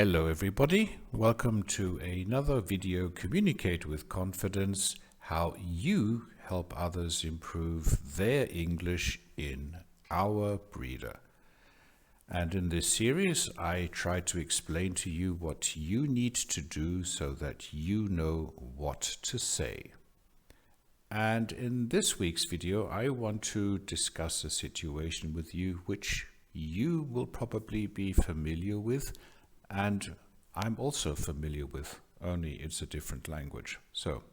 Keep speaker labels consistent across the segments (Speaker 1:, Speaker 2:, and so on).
Speaker 1: Hello everybody, welcome to another video Communicate with Confidence, how you help others improve their English in our breeder. And in this series I try to explain to you what you need to do so that you know what to say. And in this week's video I want to discuss a situation with you which you will probably be familiar with, and I'm also familiar with, only it's a different language. So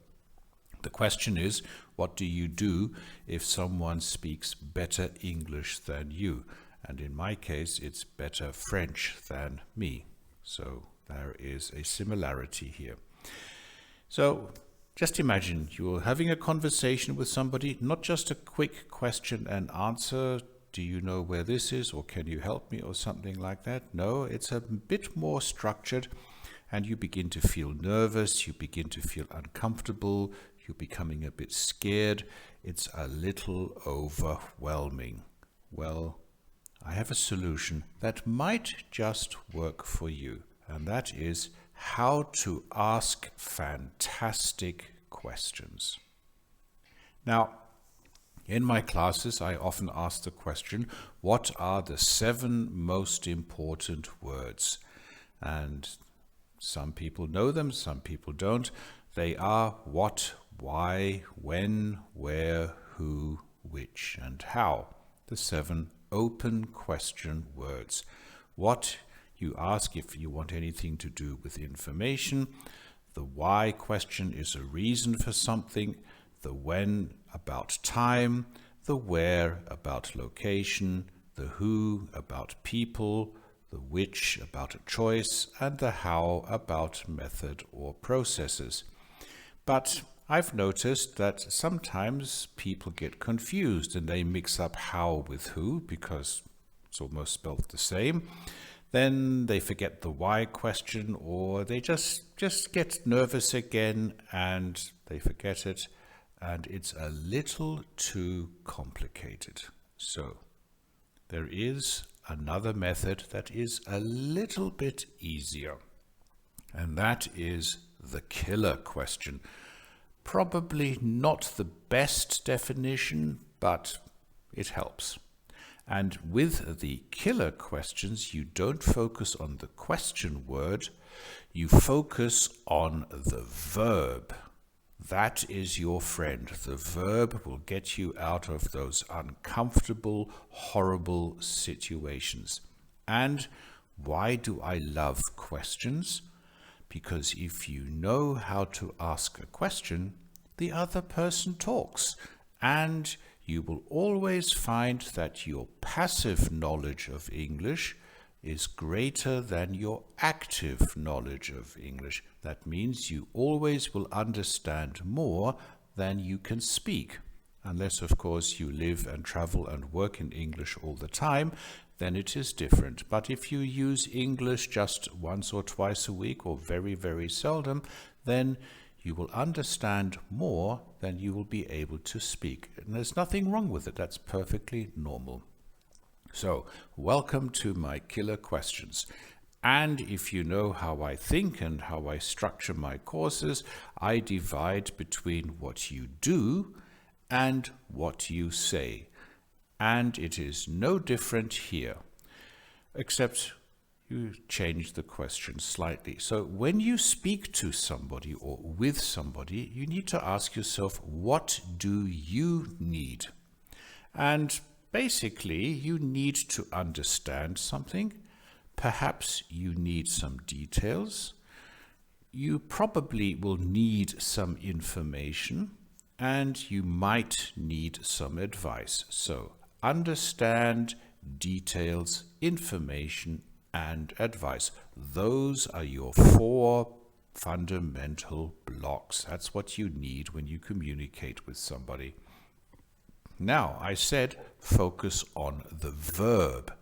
Speaker 1: the question is, what do you do if someone speaks better English than you? And in my case, it's better French than me. So there is a similarity here. So just imagine you're having a conversation with somebody, not just a quick question and answer. Do you know where this is, or can you help me, or something like that? No, it's a bit more structured, and you begin to feel nervous, you begin to feel uncomfortable, you're becoming a bit scared. It's a little overwhelming. Well, I have a solution that might just work for you, and that is how to ask fantastic questions. Now, in my classes, I often ask the question, what are the 7 most important words? And some people know them, some people don't. They are what, why, when, where, who, which, and how. The 7 open question words. What, you ask if you want anything to do with information. The why question is a reason for something. The when about time, the where about location, the who about people, the which about a choice, and the how about method or processes. But I've noticed that sometimes people get confused and they mix up how with who because it's almost spelled the same. Then they forget the why question, or they just get nervous again and they forget it. And it's a little too complicated. So there is another method that is a little bit easier, and that is the killer question. Probably not the best definition, but it helps. And with the killer questions, you don't focus on the question word, you focus on the verb. That is your friend. The verb will get you out of those uncomfortable, horrible situations. And why do I love questions? Because if you know how to ask a question, the other person talks. And you will always find that your passive knowledge of English is greater than your active knowledge of English. That means you always will understand more than you can speak. Unless, of course, you live and travel and work in English all the time, then it is different. But if you use English just once or twice a week or very, very seldom, then you will understand more than you will be able to speak. And there's nothing wrong with it. That's perfectly normal. So, welcome to my killer questions. And if you know how I think and how I structure my courses, I divide between what you do and what you say. And it is no different here, except you change the question slightly. So when you speak to somebody or with somebody, you need to ask yourself, what do you need? And basically, you need to understand something. Perhaps you need some details. You probably will need some information, and you might need some advice. So, understand, details, information, and advice. Those are your 4 fundamental blocks. That's what you need when you communicate with somebody. Now, I said focus on the verb.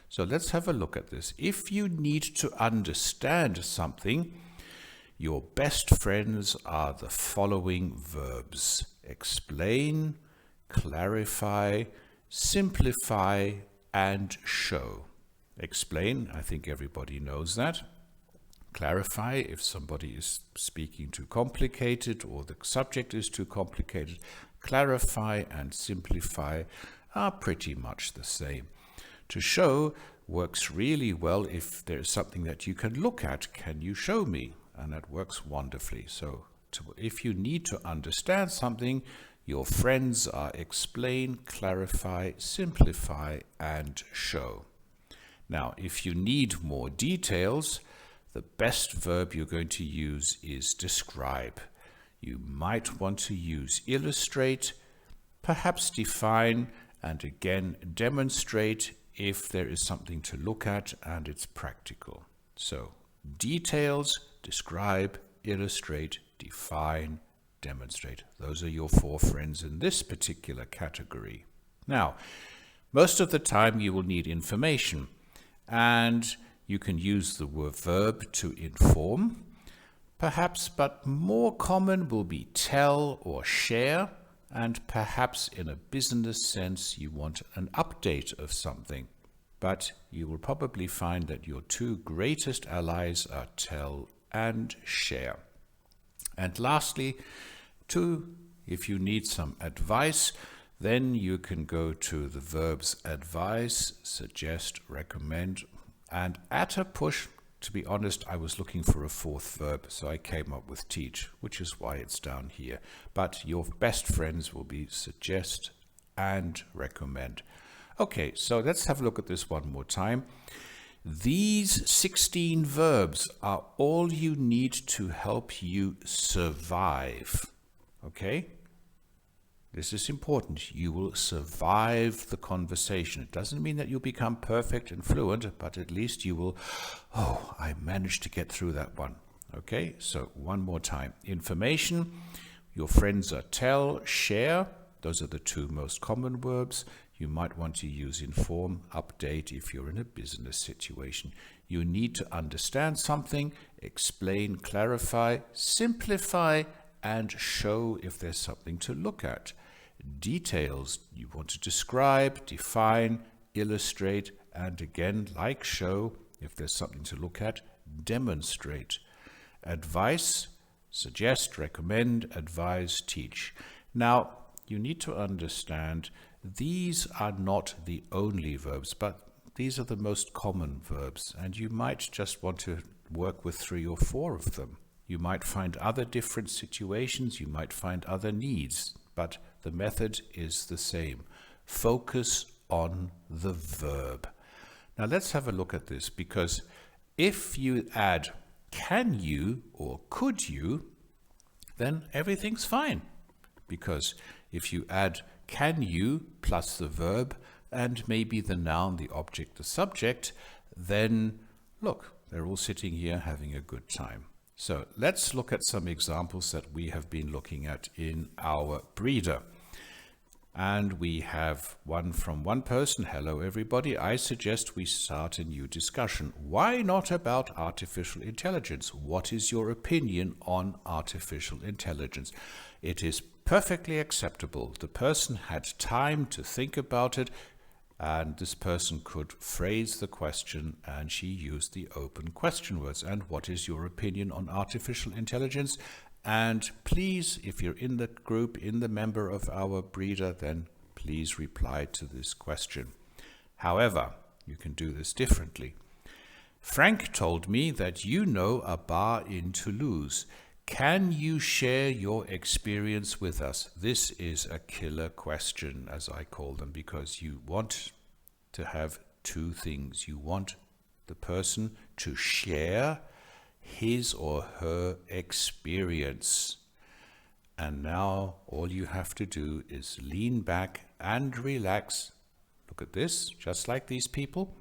Speaker 1: So let's have a look at this. If you need to understand something, your best friends are the following verbs: explain, clarify, simplify, and show. Explain, I think everybody knows that. clarify if somebody is speaking too complicated or the subject is too complicated. Clarify and simplify are pretty much the same. To show works really well if there is something that you can look at. Can you show me? And that works wonderfully. So if you need to understand something, your friends are explain, clarify, simplify, and show. Now, if you need more details, the best verb you're going to use is describe. You might want to use illustrate, perhaps define, and again demonstrate if there is something to look at and it's practical. So, details, describe, illustrate, define, demonstrate. Those are your 4 friends in this particular category. Now, most of the time you will need information, and you can use the word verb to inform, perhaps, but more common will be tell or share, and perhaps in a business sense you want an update of something. But you will probably find that your 2 greatest allies are tell and share. And lastly, if you need some advice, then you can go to the verbs advise, suggest, recommend, and at a push. To be honest, I was looking for a 4th verb, so I came up with teach, which is why it's down here. But your best friends will be suggest and recommend. Okay, so let's have a look at this one more time. These 16 verbs are all you need to help you survive. Okay? This is important. You will survive the conversation. It doesn't mean that you'll become perfect and fluent, but at least you will, oh, I managed to get through that one. Okay, so one more time. Information, your friends are tell, share. Those are the 2 most common verbs. You might want to use inform, update if you're in a business situation. You need to understand something, explain, clarify, simplify, and show if there's something to look at. Details, you want to describe, define, illustrate, and again, like show, if there's something to look at, demonstrate. Advice, suggest, recommend, advise, teach. Now, you need to understand these are not the only verbs, but these are the most common verbs, and you might just want to work with 3 or 4 of them. You might find other different situations, you might find other needs, but the method is the same. Focus on the verb. Now let's have a look at this, because if you add can you or could you, then everything's fine. Because if you add can you plus the verb and maybe the noun, the object, the subject, then look, they're all sitting here having a good time. So let's look at some examples that we have been looking at in our breeder. And we have one from one person. Hello, everybody. I suggest we start a new discussion. Why not about artificial intelligence? What is your opinion on artificial intelligence? It is perfectly acceptable. The person had time to think about it, and this person could phrase the question, and she used the open question words. And what is your opinion on artificial intelligence? And please, if you're in the group, in the member of our breeder, then please reply to this question. However, you can do this differently. Frank told me that you know a bar in Toulouse. Can you share your experience with us? This is a killer question, as I call them, because you want to have 2 things. You want the person to share his or her experience. And now all you have to do is lean back and relax. Look at this, just like these people.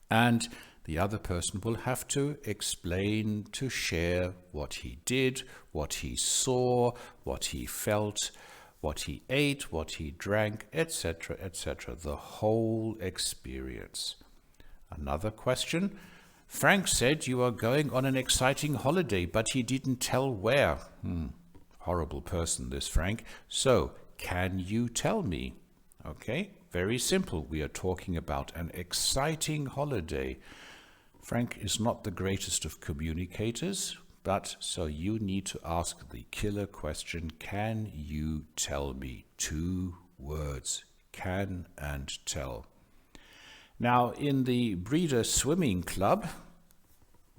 Speaker 1: And the other person will have to explain, to share what he did, what he saw, what he felt, what he ate, what he drank, etc., etc. The whole experience. Another question. Frank said you are going on an exciting holiday, but he didn't tell where. Horrible person, this Frank. So, can you tell me? Okay, very simple. We are talking about an exciting holiday. Frank is not the greatest of communicators, but so you need to ask the killer question, can you tell me? 2 words, can and tell. Now, in the Breeder Swimming Club,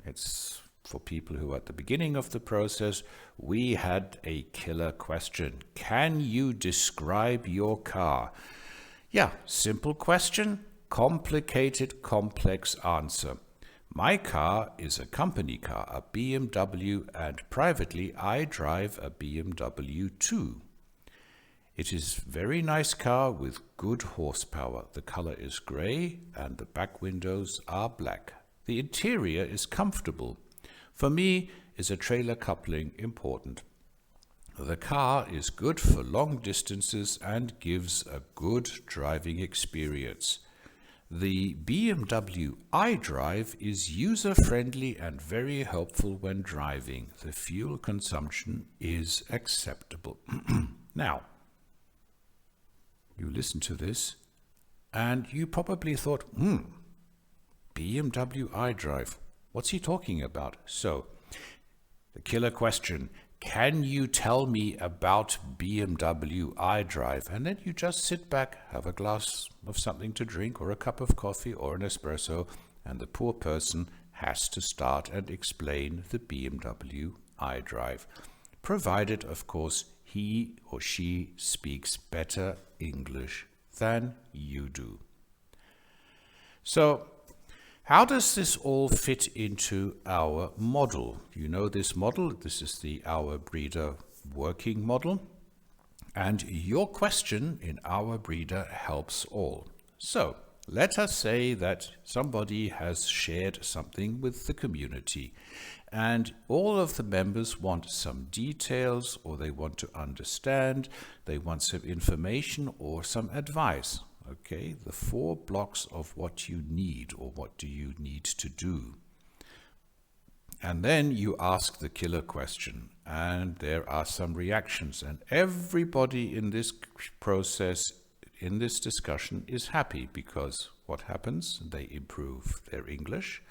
Speaker 1: it's for people who are at the beginning of the process, we had a killer question. Can you describe your car? Yeah, simple question, complicated, complex answer. My car is a company car, a BMW, and privately I drive a BMW too. It is a very nice car with good horsepower. The color is grey and the back windows are black. The interior is comfortable. For me, is a trailer coupling important. The car is good for long distances and gives a good driving experience. The BMW iDrive is user-friendly and very helpful when driving. The fuel consumption is acceptable. Now, you listen to this and you probably thought, BMW iDrive, what's he talking about? So, the killer question, can you tell me about BMW iDrive? And then you just sit back, have a glass of something to drink or a cup of coffee or an espresso, and the poor person has to start and explain the BMW iDrive, provided, of course, he or she speaks better English than you do. So, how does this all fit into our model? You know this model, this is the Our Breeder working model, and your question in Our Breeder helps all. So, let us say that somebody has shared something with the community, and all of the members want some details, or they want to understand, they want some information or some advice. Okay, the 4 blocks of what you need or what do you need to do. And then you ask the killer question and there are some reactions, and everybody in this process, in this discussion, is happy because what happens? They improve their English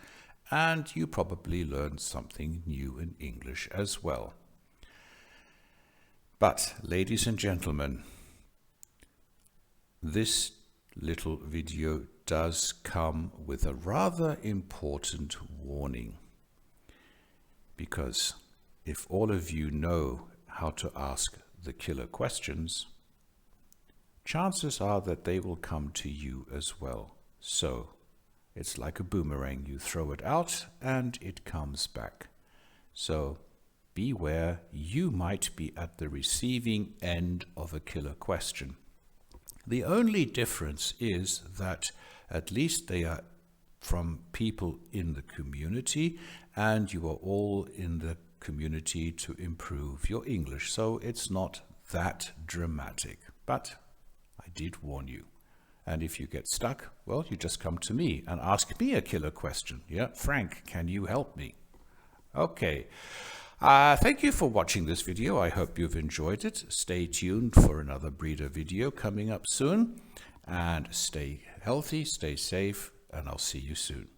Speaker 1: and you probably learn something new in English as well. But, ladies and gentlemen, this little video does come with a rather important warning, because if all of you know how to ask the killer questions, chances are that they will come to you as well. So it's like a boomerang, you throw it out and it comes back. So beware, you might be at the receiving end of a killer question. The only difference is that at least they are from people in the community and you are all in the community to improve your English. So it's not that dramatic, but I did warn you. And if you get stuck, well, you just come to me and ask me a killer question. Yeah, Frank, can you help me? Okay. Thank you for watching this video. I hope you've enjoyed it. Stay tuned for another breeder video coming up soon. And stay healthy, stay safe, and I'll see you soon.